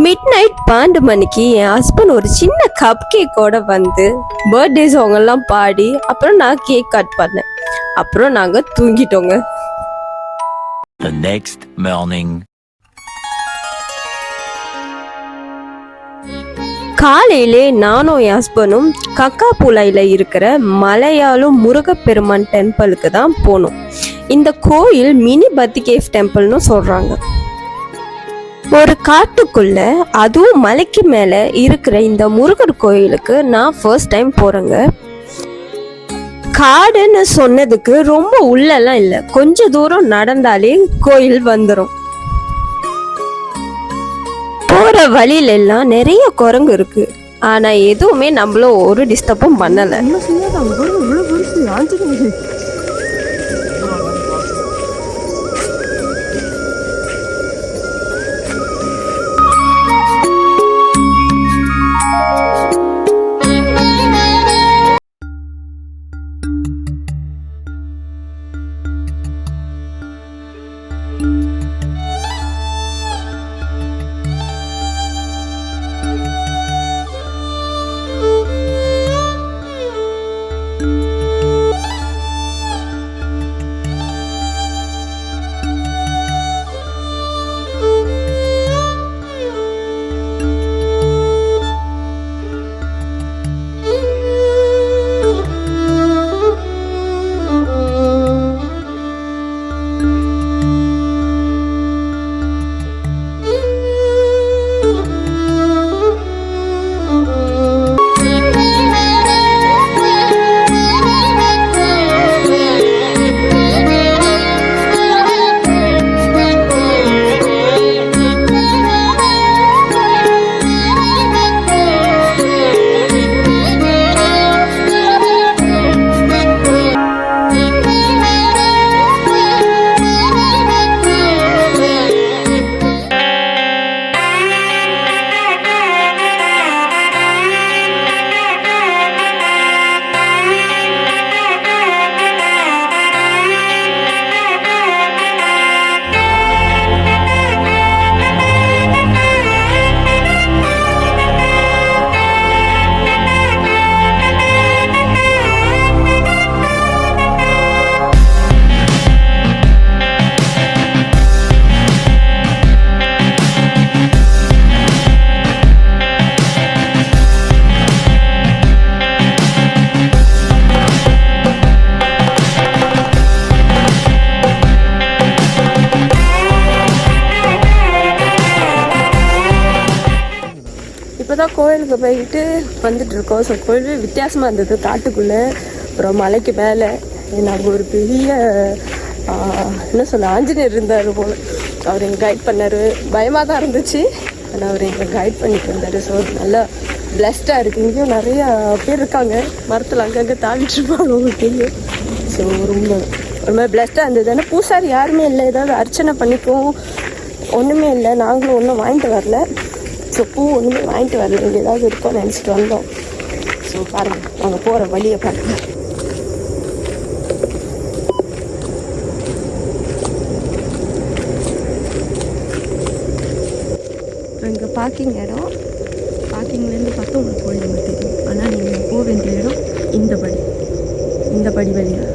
Mid night 12 மணிக்கு என் husband ஒரு சின்ன கப் கேக்கோட வந்து பர்த்டே சாங் எல்லாம் பாடி அப்புறம் நான் கேக் கட் பண்ணேன். அப்புறம் நாங்க தூங்கிட்டோங்க. The next morning. காலையிலே நானும் என் ஹஸ்பண்டும் கக்காபுலையில் இருக்கிற மலையாளம் முருகப்பெருமான் டெம்பிளுக்கு தான் போனோம். இந்த கோயில் மினி பத்திகேவ் டெம்பிள்னு சொல்றாங்க. ஒரு காட்டுக்குள்ள அதுவும் மலைக்கு மேல இருக்கிற இந்த முருகர் கோயிலுக்கு நான் ஃபர்ஸ்ட் டைம் போறேங்க. காடுன்னு சொன்னதுக்கு ரொம்ப உள்ளெல்லாம் இல்லை, கொஞ்ச தூரம் நடந்தாலே கோயில் வந்துடும். போற வழியில எல்லாம் நிறைய குரங்கு இருக்கு, ஆனா எதுவுமே நம்மள ஒரு டிஸ்டர்பும் பண்ணல. இப்போதான் கோயிலுக்கு போயிட்டு வந்துட்டு இருக்கோம். ஸோ கோயில் வித்தியாசமாக இருந்தது, காட்டுக்குள்ளே அப்புறம் மலைக்கு மேலே. நாங்கள் ஒரு பெரிய என்ன சொல்ல ஆஞ்சநேயர் இருந்தார் போல், அவர் எங்கள் கைட் பண்ணார். பயமாக தான் இருந்துச்சு, ஆனால் அவர் எங்கள் கைட் பண்ணிட்டு இருந்தார். ஸோ நல்லா பிளஸ்டாக இருக்குது. இங்கேயும் நிறையா பேர் இருக்காங்க, மரத்தில் அங்கங்கே தாவிட்டு இருப்பாங்க, உங்களுக்கு தெரியும். ஸோ ரொம்ப ஒரு மாதிரி பிளஸ்டாக இருந்தது. ஆனால் பூசாரி யாருமே இல்லை, ஏதாவது அர்ச்சனை பண்ணிப்போம் ஒன்றுமே இல்லை. நாங்களும் ஒன்றும் வாங்கிட்டு வரல. ஸோ பூ ஒன்றுமே வாங்கிட்டு வரல, இங்கே ஏதாவது இருக்கோன்னு நினச்சிட்டு வந்தோம். ஸோ பாருங்கள், நாங்கள் போகிற வழியை பாருங்கள். இங்கே பார்க்கிங் இடம், பார்க்கிங்லேருந்து பார்த்தா உங்களுக்கு கோயில் நம்ம தெரியும். ஆனால் நீங்கள் போக வேண்டிய இடம் இந்த படி வழியாக.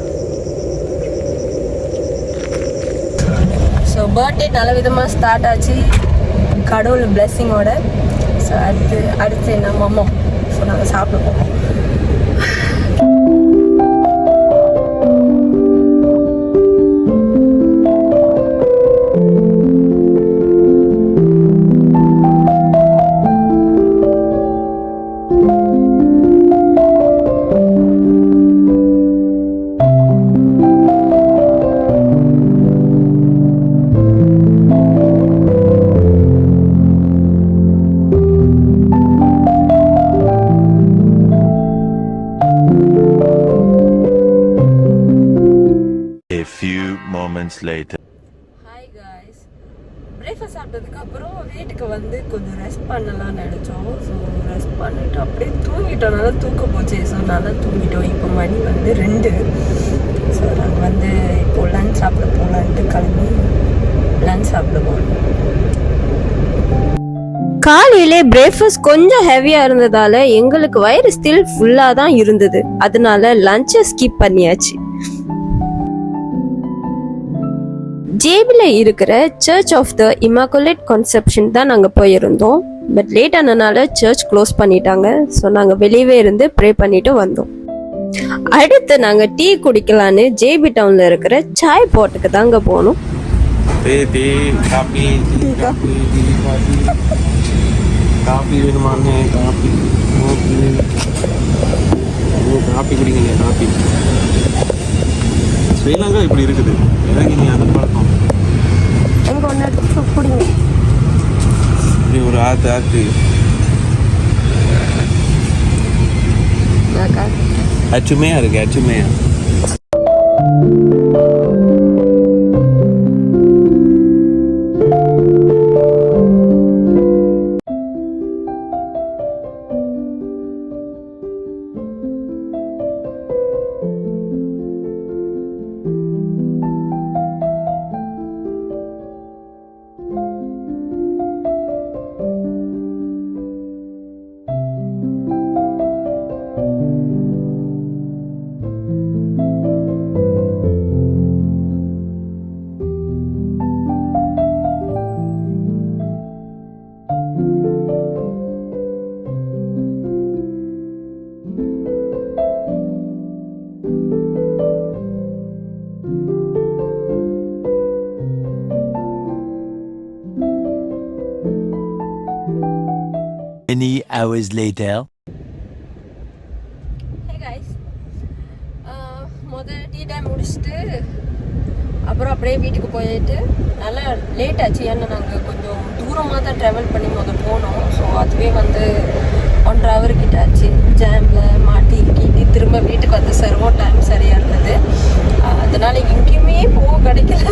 ஸோ பர்த்டே நல்ல விதமாக ஸ்டார்ட் ஆச்சு, கடவுள் பிளெஸ்ஸிங்கோட. ஸோ அடுத்து என்ன மம்மோ. ஸோ நாங்கள் சாப்பிடுவோம். Later. Hi guys, பிரேக்ஃபாஸ்ட் சாப்பிட்டதுக்கு அப்புறம் வீட்டுக்கு வந்து கொஞ்சம் ரெஸ்ட் பண்ணலாம்னு நினச்சோம். ஸோ ரெஸ்ட் பண்ணிவிட்டு அப்படியே தூங்கிட்டோம். நல்லா தூக்கம் போச்சு. ஸோ நல்லா தூங்கிட்டோம். இப்போ மணி வந்து 2. ஸோ நாங்கள் வந்து இப்போது லன்ச் சாப்பிட போகலான்ட்டு கிளம்பி லன்ச் சாப்பிட போகணும். காலையிலே பிரேக்ஃபாஸ்ட் கொஞ்சம் ஹெவியா இருந்ததால எங்களுக்கு வயிறு ஸ்டில் ஃபுல்லா தான் இருந்தது. அதனால லஞ்சை ஸ்கிப் பண்ணியாச்சு. ஜேபில இருக்கிற search of the Immaculate conception தான் நாங்க போயிருந்தோம். பட் லேட் ஆனனால சர்ச் க்ளோஸ் பண்ணிட்டாங்க. ஸோ நாங்க வெளியவே இருந்து ப்ரே பண்ணிட்டு வந்தோம். அடுத்து நாங்க டீ குடிக்கலான்னு ஜேபி டவுன்ல இருக்கிற சாய் போட்டுக்கு தாங்க போனோம். காபி வேணுமாண்ணே? காபி காபி குடிங்க. காபி ஸ்ரீலங்கா இப்படி இருக்குது. எனக்கு நீ அந்த பழக்கம் எங்க ஒன்று எடுத்து குடிங்க. இப்படி ஒரு ஆத்து அச்சுமையா இருக்கு. அச்சுமையா Many hours later. Hey guys, முதல்ல டீ டைம் முடிச்சுட்டு அப்புறம் அப்படியே வீட்டுக்கு போயிட்டு நல்லா லேட் ஆச்சு. ஏன்னா நாங்கள் கொஞ்சம் தூரமாக தான் ட்ராவல் பண்ணி போனோம். ஸோ அதுவே 1.5 hour கிட்ட ஆச்சு. ஜாமில் மாட்டிக்கிட்டு திரும்ப வீட்டுக்கு வந்து சர்வோம் டைம் சரியாக இருந்தது. அதனால் எங்கேயுமே போக கிடைக்கல.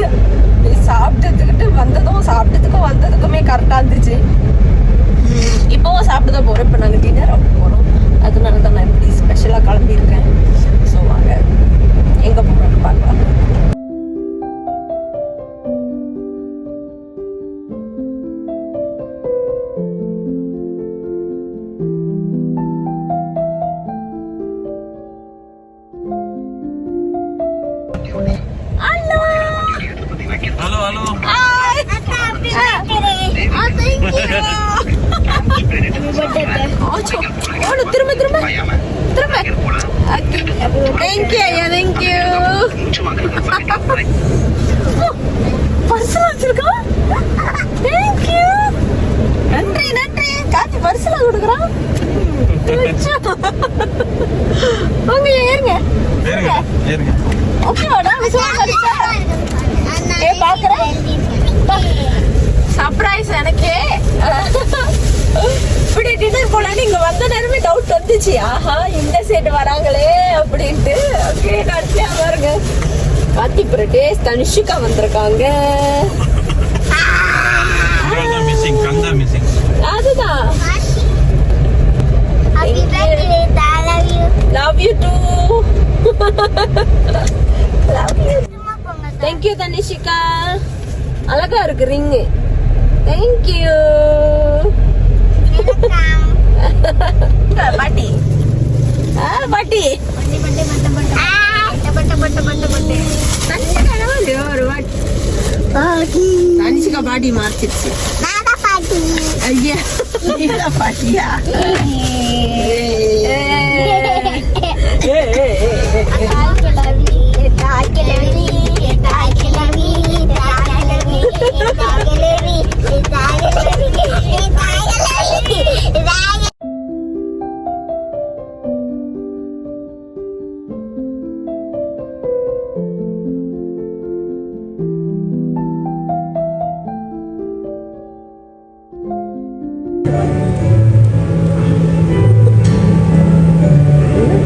சாப்பிட்டதுக்கிட்டு வந்ததுக்குமே கரெக்டாக இருந்துச்சு. இப்போவும் சாப்பிட்டு தான் போகிறோம். இப்போ நாங்கள் டின்னர் போகிறோம். அதனால தான் நான் இப்படி ஸ்பெஷலாக கிளம்பியிருக்கேன். ஸோ வாங்க எங்கே போகிறோம்னு பார்க்கலாம். நன்றி காட்சி பரிசுல கொடுக்குறான். சர்ப்ரைஸ் எனக்கே. இப்படி டின்னர் போலான்னு இங்க வந்த நேரமே டவுட் வந்துச்சு. ஆஹா இந்த சைடு வராங்களே அப்படின்ட்டு. ஓகே கடைசியா பாருங்க காத்தி பிரதேஷ் தனிஷிகா வந்திருக்காங்க. அதுதான் love you too. Thank you தனிஷிகா. அழகா இருக்கு ரிங். Thank you. பாட்டி பாட்டி தனிஷிகா பாட்டி மாறிச்சிருச்சு. ஐயா பாட்டியா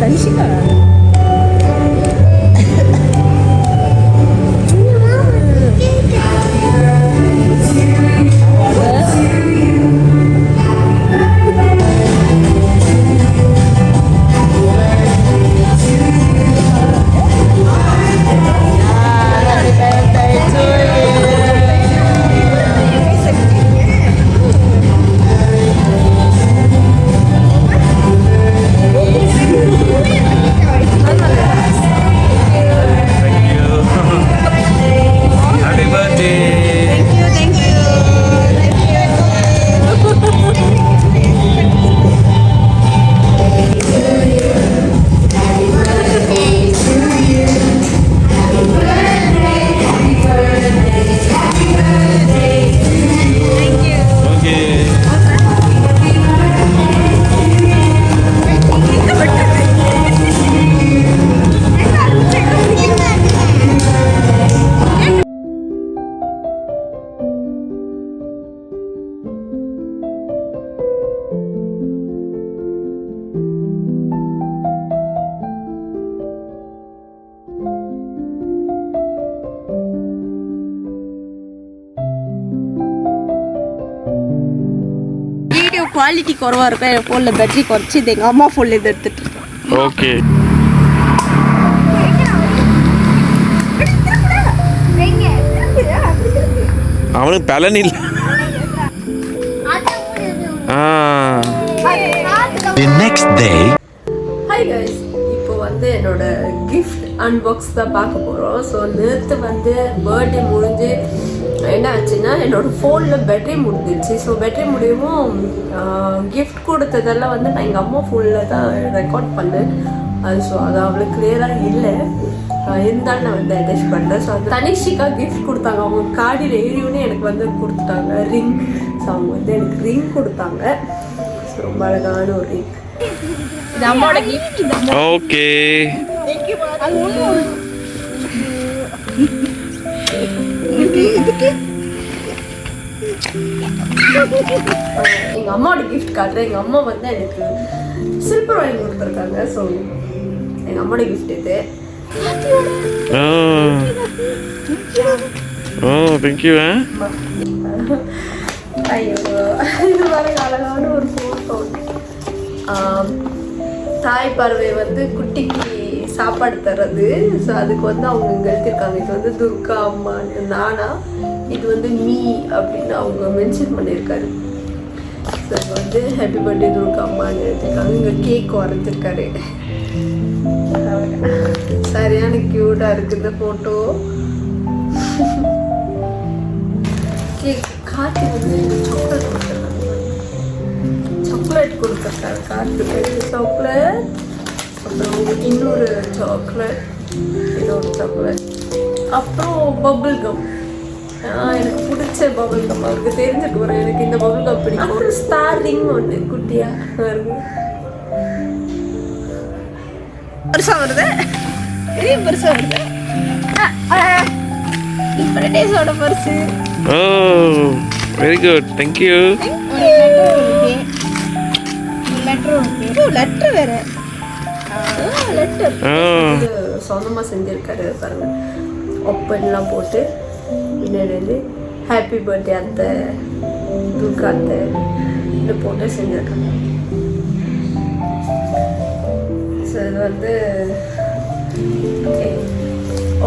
தனிஷிகா குவாலிட்டி குறவாக இருக்கும் என் ஃபோனில் பேட்டரி குறைச்சி இது எங்கள் அம்மா ஃபோனில் இது எடுத்துகிட்டு இருக்கேன். ஓகே. அவனுக்கு பலன் இல்லை. The next day. Hi guys, இப்போ வந்து என்னோட கிஃப்ட் அன்பாக்ஸ் தான் பார்க்க போகிறோம். ஸோ நேற்று வந்து பர்த்டே முடிஞ்சு என்ன ஆச்சுன்னா என்னோட ஃபோனில் பேட்டரி முடிஞ்சிருச்சு. ஸோ பேட்டரி முடியவும் கிஃப்ட் கொடுத்ததெல்லாம் வந்து நான் எங்கள் அம்மா ஃபோனில் தான் ரெக்கார்ட் பண்ணேன். ஸோ அது அவ்வளோ கிளியராக இல்லை, இருந்தாலும் நான் வந்து அட்டாச் பண்ணுறேன். ஸோ அது தனிஷிக்கா கிஃப்ட் கொடுத்தாங்க. அவங்க காடியில் ஏறியோன்னே எனக்கு வந்து கொடுத்துட்டாங்க ரிங். ஸோ அவங்க வந்து எனக்கு ரிங் கொடுத்தாங்க. ஸோ ரொம்ப அழகான ஒரு ரிங். இது அம்மாவோட கிஃப்ட். ஓகே. எங்கள் அம்மாவோட கிஃப்ட் காட்டுறேன். எங்கள் அம்மா வந்து எனக்கு சில்வர் வாங்கி கொடுத்துருக்காங்க. ஸோ எங்கள் அம்மாவோட கிஃப்ட் இது. தேங்க்யூ. ஐயோ, இது மாதிரி அழகான ஒரு ஃபோட்டோ. தாய் பறவை வந்து குட்டிக்கு சாப்பாடு தர்றது. ஸோ அதுக்கு வந்து அவங்க இங்கே எழுதியிருக்காங்க. இது வந்து துர்கா அம்மா, நானா, இது வந்து மீ அப்படின்னு அவங்க மென்ஷன் பண்ணியிருக்காரு. ஸோ இது வந்து ஹாப்பி பர்த்டே துர்கா அம்மான்னு எழுதியிருக்காங்க. இங்கே கேக் வரைஞ்சிருக்காரு. சரியான க்யூட்டாக இருக்குது இந்த ஃபோட்டோ. கேக் கார்த்தி வந்து சாக்லேட் கொடுத்துருக்காங்க. சாக்லேட் கொடுத்துருக்காரு கார்த்திக். சாக்லேட், அப்புறம் இன்னொரு சாக்லேட், இன்னொரு சாக்லேட், அப்புறம் பபுள் கம். எனக்கு பிடிச்ச பபுள் கம். அவருக்கு தெரிஞ்சுட்டு வரேன் எனக்கு இந்த பபுள் கம் பிடிக்கும். அப்புறம் ஸ்டார் ரிங் ஒன்று குட்டியாக இருக்கு. பெருசா வருது, பெரிய பெருசா வருது. டேஸோட பர்ஸு. ஓ வெரி குட், தேங்க்யூ. லெட்டர் வேற. லெட்டர் சொந்தமாக செஞ்சிருக்காரு பாருங்க. ஒப்பன்லாம் போட்டு பின்னாடி வந்து ஹாப்பி பர்த்டே அத்தை துர்கா அத்தை இது போட்டு செஞ்சிருக்காங்க. ஸோ இது வந்து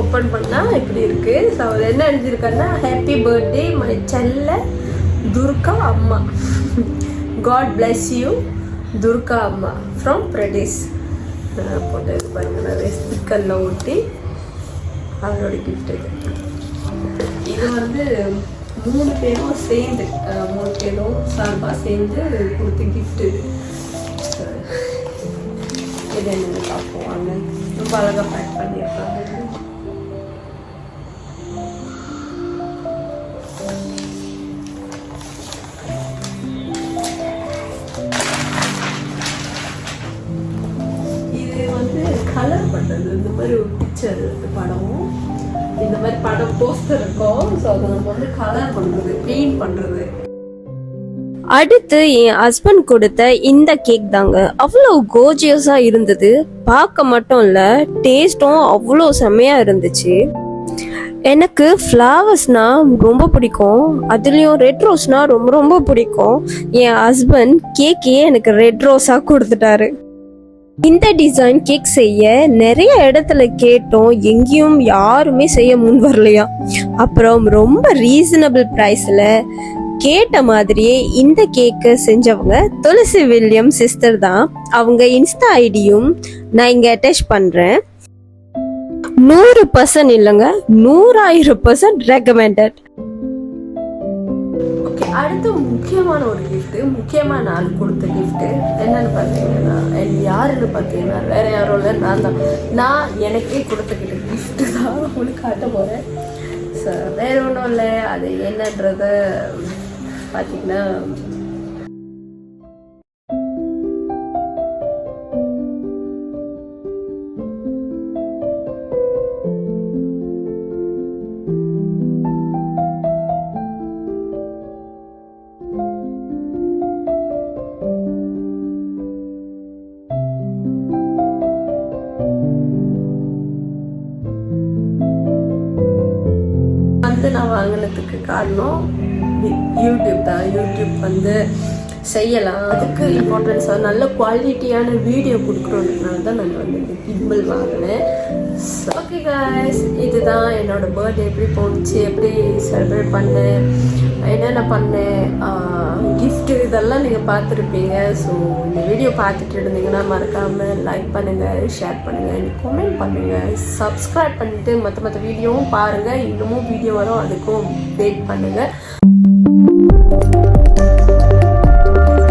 ஓப்பன் பண்ணால் இப்படி இருக்குது. ஸோ அவர் என்ன எழுதியிருக்காருன்னா ஹாப்பி பர்த்டே மை செல்ல துர்கா அம்மா, காட் பிளஸ் யூ துர்கா அம்மா ஃப்ரம் பிரதேஷ் போட்டு இது பாருங்க. நிறைய ஸ்டிக்கர்லாம் ஒட்டி அவரோட கிஃப்ட் இது. இது வந்து 3 பேரும் சேர்ந்து 3 பேரும் சார்பாக சேர்ந்து கொடுத்த கிஃப்ட் இது. இது என்னென்னு பார்ப்போம் வாங்க. ரொம்ப அழகாக பேக் பண்ணியிருக்காங்க. இது வந்து கலர் பண்ணுறது. இந்த மாதிரி ஒரு பிக்சர் படம், இந்த மாதிரி படம் போஸ்டர் இருக்கும். ஸோ அதை நம்ம வந்து கலர் பண்ணுறது, பெயிண்ட் பண்ணுறது. அடுத்து என் ஹஸ்பண்ட் கொடுத்த இந்த கேக் தாங்க. அவ்வளோ கோஜியஸா இருந்தது. பார்க்க மட்டும் இல்ல, டேஸ்டும் அவ்வளோ செம்மையா இருந்துச்சு. எனக்கு ஃப்ளவர்ஸ்னா ரொம்ப பிடிக்கும், அதுலேயும் ரெட் ரோஸ்னா ரொம்ப ரொம்ப பிடிக்கும். என் ஹஸ்பண்ட் கேக்கே எனக்கு ரெட் ரோஸா கொடுத்துட்டாரு. இந்த டிசைன் கேக் செய்ய நிறைய இடத்துல கேட்டோம், எங்கேயும் யாருமே செய்ய முன் வரலையா. அப்புறம் ரொம்ப ரீசனபிள் பிரைஸ்ல கேட்ட மாதிரியே இந்த கேக்கு செஞ்சவங்க துளசி வில்லியம் சிஸ்டர் தான். அவங்க இன்ஸ்டா ஐடியும் நான் இங்க அட்டாச் பண்றேன். 100% இல்லைங்க, 100,000% ரெக்கமெண்டட். ஓகே, அடுத்து முக்கியமான ஒரு கிஃப்ட், முக்கியமான நாள் கொடுத்த கிஃப்ட் என்னன்னு பார்த்தீங்கன்னா, யாருன்னு பார்த்தீங்கன்னா வேற யாரும் இல்லை, நான் தான். நான் எனக்கே கொடுத்த கிஃப்ட் தான் உங்களுக்கு காட்ட போறேன். ஸோ வேற ஒன்றும் இல்லை, அது என்னன்றத பார்த்தீங்கன்னா வந்து நான் வாங்கினதுக்கு காரணம் யூடியூப் தான். யூடியூப் வந்து செய்யலாம். அதுக்கு இம்பார்ட்டன்ஸாக நல்ல குவாலிட்டியான வீடியோ கொடுக்குறோன்றதுனால தான் நான் வந்து இந்த கிம்பிள் வாங்கினேன். ஓகே காய்ஸ், இதுதான் என்னோட பர்த்டே எப்படி போணுச்சு, எப்படி செலிப்ரேட் பண்ணேன், என்னென்ன பண்ணேன், கிஃப்ட்டு இதெல்லாம் நீங்கள் பார்த்துருப்பீங்க. ஸோ இந்த வீடியோ பார்த்துட்டு இருந்தீங்கன்னா மறக்காமல் லைக் பண்ணுங்கள், ஷேர் பண்ணுங்கள், கமெண்ட் பண்ணுங்கள், சப்ஸ்கிரைப் பண்ணிவிட்டு மற்ற வீடியோவும் பாருங்கள். இன்னமும் வீடியோ வரும், அதுக்கும் வெயிட் பண்ணுங்கள்.